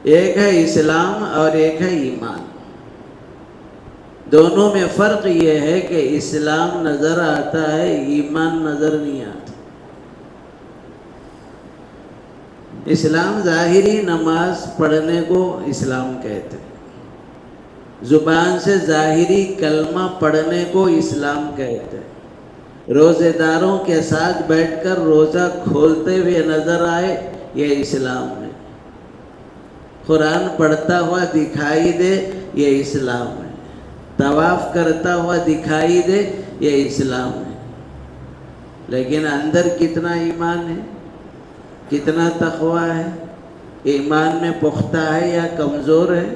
ایک ہے اسلام اور ایک ہے ایمان۔ دونوں میں فرق یہ ہے کہ اسلام نظر آتا ہے، ایمان نظر نہیں آتا۔ اسلام ظاہری نماز پڑھنے کو اسلام کہتے ہیں، زبان سے ظاہری کلمہ پڑھنے کو اسلام کہتے ہیں، روزے داروں کے ساتھ بیٹھ کر روزہ کھولتے ہوئے نظر آئے، یہ اسلام ہے۔ قرآن پڑھتا ہوا دکھائی دے، یہ اسلام ہے۔ طواف کرتا ہوا دکھائی دے، یہ اسلام ہے۔ لیکن اندر کتنا ایمان ہے، کتنا تقویٰ ہے، ایمان میں پختہ ہے یا کمزور ہے،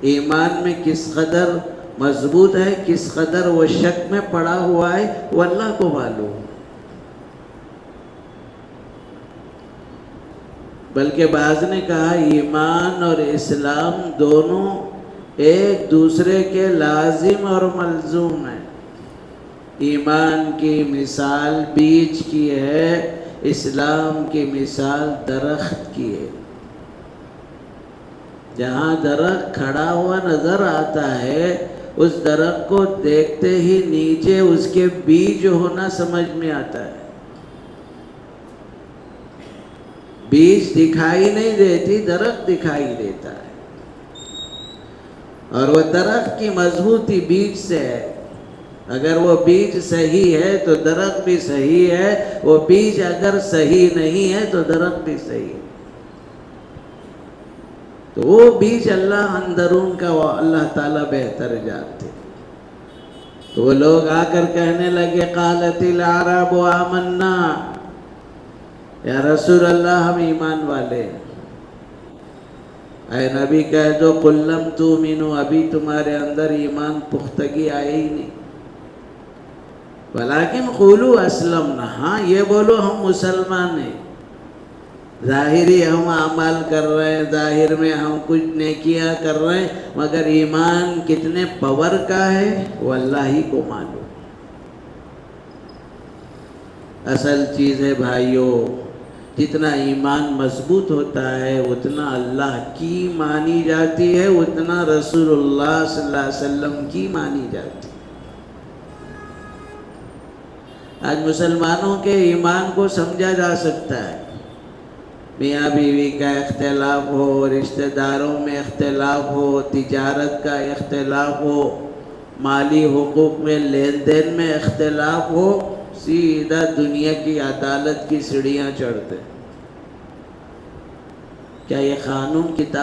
ایمان میں کس قدر مضبوط ہے، کس قدر وہ شک میں پڑا ہوا ہے، وہ اللہ کو معلوم۔ بلکہ بعض نے کہا ایمان اور اسلام دونوں ایک دوسرے کے لازم اور ملزوم ہیں۔ ایمان کی مثال بیج کی ہے، اسلام کی مثال درخت کی ہے۔ جہاں درخت کھڑا ہوا نظر آتا ہے، اس درخت کو دیکھتے ہی نیچے اس کے بیج ہونا سمجھ میں آتا ہے۔ بیج دکھائی نہیں دیتی، درخت دکھائی دیتا ہے، اور وہ درخت کی مضبوطی بیج سے ہے۔ اگر وہ بیج صحیح ہے تو درخت بھی صحیح ہے، وہ بیج اگر صحیح نہیں ہے تو درخت بھی صحیح ہے۔ تو وہ بیج اللہ اندرون کا وہ اللہ تعالیٰ بہتر جانتے۔ تو وہ لوگ آ کر کہنے لگے قالت الاعراب آمنا، یا رسول اللہ ہم ایمان والے ہیں۔ اے نبی کہہ دو قل لم تؤمنوا، ابھی تمہارے اندر ایمان پختگی آئی ہی نہیں، ولیکن قولوا اسلمنا، ہاں یہ بولو ہم مسلمان ہیں۔ ظاہری ہم اعمال کر رہے ہیں، ظاہر میں ہم کچھ نیکیاں کر رہے ہیں، مگر ایمان کتنے پاور کا ہے وہ اللہ ہی کو معلوم۔ اصل چیز ہے بھائیوں، جتنا ایمان مضبوط ہوتا ہے اتنا اللہ کی مانی جاتی ہے، اتنا رسول اللہ صلی اللہ علیہ وسلم کی مانی جاتی ہے۔ آج مسلمانوں کے ایمان کو سمجھا جا سکتا ہے، میاں بیوی کا اختلاف ہو، رشتہ داروں میں اختلاف ہو، تجارت کا اختلاف ہو، مالی حقوق میں لین دین میں اختلاف ہو، سیدھا دنیا کی عدالت کی سیڑھیاں چڑھتے۔ کیا یہ قانون کتاب